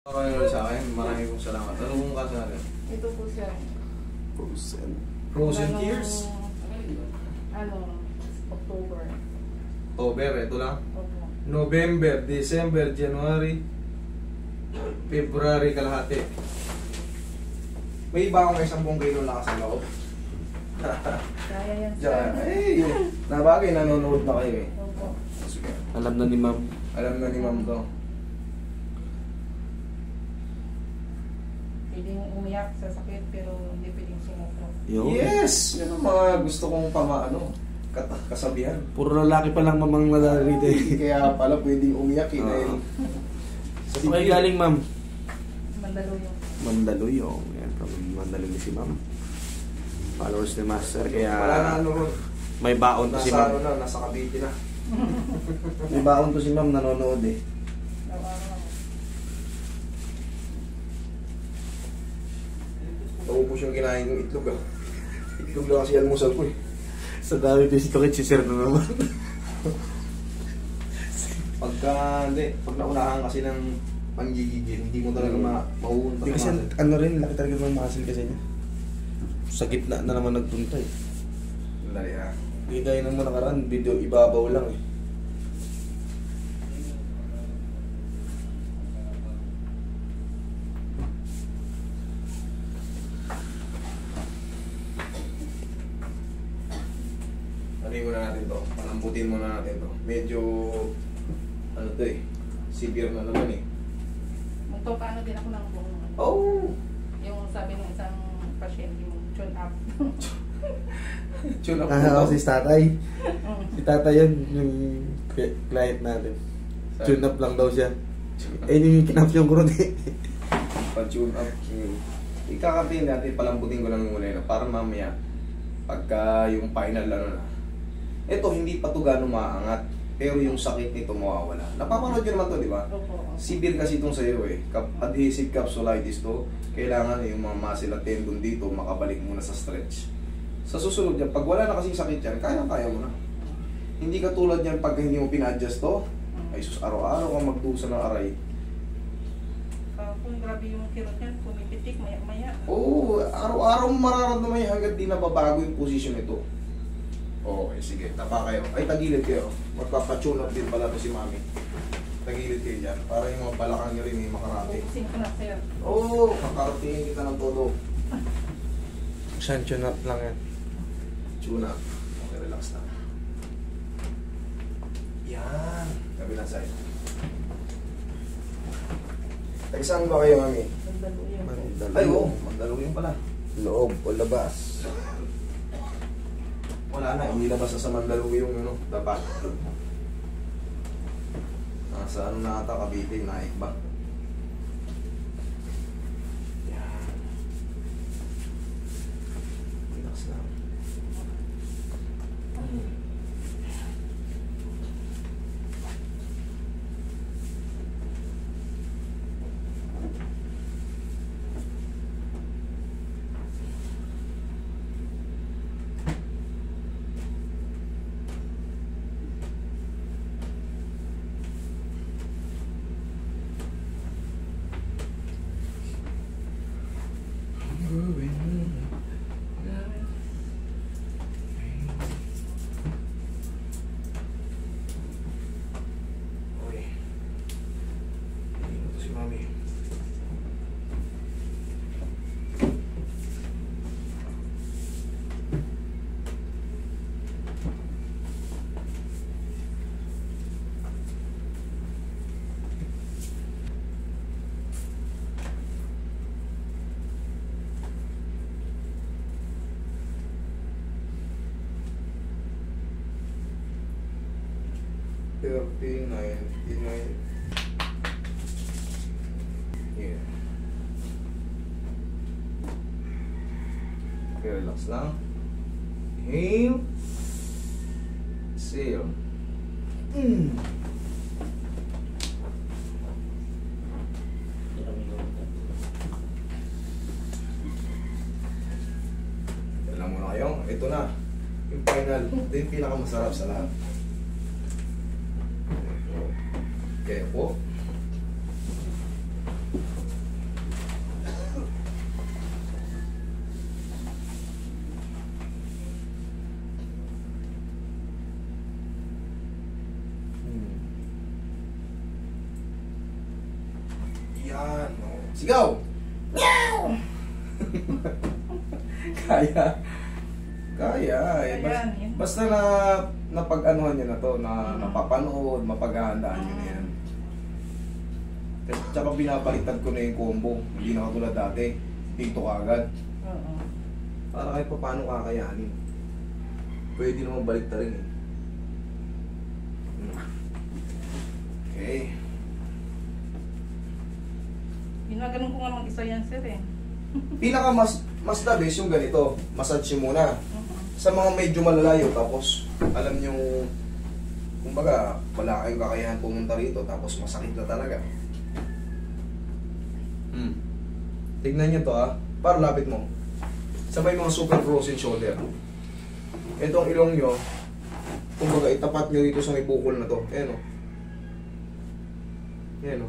Okay sa akin, maraming pong salamat. Ano pong kaso natin? Ito po siya. Frozen tears? October. October, ito lang. Opo. November, December, January, February kalahati. May iba akong 10 kilo lakas ang loob. Kaya yan Diyan, sir. nabagay, nanonood na kayo eh. Opo. Sige. Alam na ni ma'am. Alam na ni ma'am to. Pwedeng umiyak sa sakit pero hindi pwedeng sumuko. Yes! Yan ang mga gusto kong kasabihan. Puro lalaki pa lang mamang nadarito eh. Kaya pala pwedeng umiyak eh. Dahil Sa kayo galing ma'am? Mandaluyong. Mandaluyong. Yan, from Mandaluyong si ma'am. Followers ni Master. Kaya wala na ano ron. may baon to si Nasa ma'am. ano na, nasa Cavite na. May baon to si ma'am, nanonood eh. Araw-araw. Naubos yung kinain kong itlog ah. Itlog lang kasi almusal ko eh. Sa dami pisikokit si sir na naman. Pag naunahan kasi ng panggigigil, hindi mo talaga mauunta. Hindi kasi ano rin, laki talaga ng muscle kasi niya. Sa gitna na naman nagpunta eh. Lali ah. Hindi tayo naman nakaraan, video ibabaw lang eh. Ano muna natin to? Palambutin muna natin to. Medyo, ano to eh, severe na naman eh. Magpapaano din ako ng buong. Oh! Yung sabi ng isang pasyente mo, tune up. Tune up Si tatay. Mm. Si tatay yan, yung client natin. Tune up lang daw siya. Eh, yung kinap yung kurot eh. Pa-tune up. Ikakatiin natin, palambutin ko lang muna yun. Para mamaya, pagka yung final ano na, ito hindi pa to gano'ng maangat. Pero yung sakit nito mawawala. Napapanood nyo naman to, di ba? Opo. Severe kasi itong sa'yo eh. Adhesive capsulitis to. Kailangan yung mga muscle at tendon dito makabalik muna sa stretch. Sa susunod yan, pag wala na kasing sakit yan, kaya mo na. Hindi katulad yan pag hindi mo pina-adjust to. Ay sus, araw-araw kang magdusa ng aray. Kung grabe yung kirot niyan, pumipitik, maya-maya. Oo, araw-araw mararamdaman yan hanggang di nababago yung position nito. Okay, sige, tapa kayo. Ay, tagilid kayo. Magpapatune up din pala to si mami. Tagilid kayo dyan, para yung mga balakang nyo rin may makarating. Focusing ko na sir. Oo, makaratingin kita ng todo. Saan tune up lang yan? Tune up. Okay, relax na. Yan. Kabilang side. Saan ba kayo, mami? Mandaluyong. Ay, oo. Magdalawin pala. Loob o labas? Wala na. Inilabas na sa Mandaluyong yung ano, dapat. Nasa ano na ata, Cavite, naik ba? Yan. Relax na. Okay. Tingin ko si mami. Yeah. Okay, relax lang. Inhale. Exhale. Alam mo na kayo, ito na. Yung final, ito yung pinakamasarap sa lahat. Okay po. Yan. Oh. Sigaw! Kaya. Kaya. Eh. Ayan. Basta na napag-anuhan nyo na to, na napapanood, mapaghahandaan nyo na yan. Tsaka binabaliktad ko na yung combo. Hindi na katulad dati. Dito kagad. Oo. Para kahit pa paano kakayanin. Pwede naman baliktad rin eh. Okay. Ginaganon ko nga mag-isa yan, sir eh. Pinaka mas the best yung ganito. Massage nyo muna. Mhm. Sa mga medyo malalayo, tapos alam nyo, kumbaga, wala kayong kakayahan pumunta rito, tapos masakit na talaga. Tignan nyo to para lapit mo. Sabay mga super frozen shoulder. Ito ang ilong nyo, kumbaga itapat nyo dito sa may bukol na to. Ayan o. Ayan o.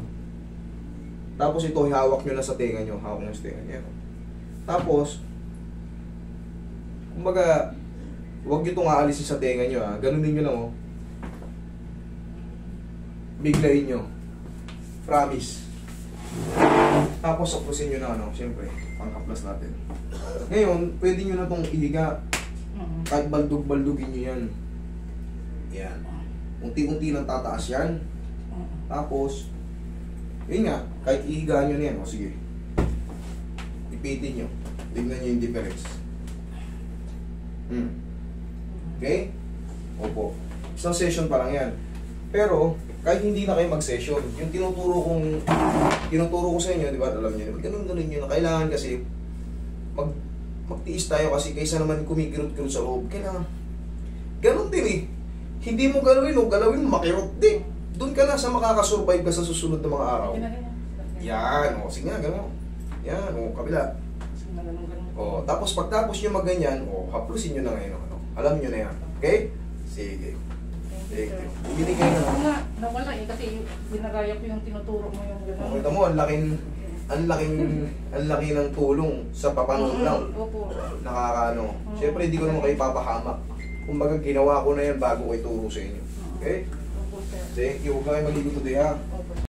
Tapos ito, hawak nyo na sa tenga nyo. Hawak nyo sa tenga nyo. Ayan o. Tapos, kumbaga, huwag nyo itong aalisin sa tenga nyo ganunin nyo lang o. Biglayin nyo. Promise. Tapos sapusin nyo na siyempre, pang-haplas natin. Ngayon, pwede nyo na itong ihiga. Kahit baldog-baldugin nyo yan. Yan. Unti-unti nang tataas yan. Tapos, yun nga, kahit ihiga nyo na yan. O sige. Ipitin nyo. Tignan nyo yung difference. Okay? Opo. Isang session pa lang yan. Pero, kahit hindi na kayo mag-session, yung tinuturo ko sa inyo, di ba, alam niyo, ganun nyo na. Kailangan kasi, magtiis tayo kasi kaysa naman kumikirot-kirot sa loob. Kailangan, ganun din eh. Hindi mo galawin o galawin mo, makirot din. Doon ka na sa makakasurvive ka sa susunod na mga araw. Yan, o, sige nga, gano'n. Yan, o, kabila. O, tapos pagtapos nyo magganyan, o, haplusin nyo na ngayon. Alam nyo na yan. Okay? Sige. Thank you. Ibinigay na lang. Nga, nawala eh, kasi binagaya ko yung tinuturo mo yung gano'n. Kita mo, ang laki ng tulong sa papanood lang. Opo. Nakakaano. Siyempre, hindi ko naman kayo papahamak. Kumbaga, ginawa ko na yan bago ko ituro sa inyo. Okay? Opo, sir. Thank you. Huwag na kayo maligo today, ha? Opo.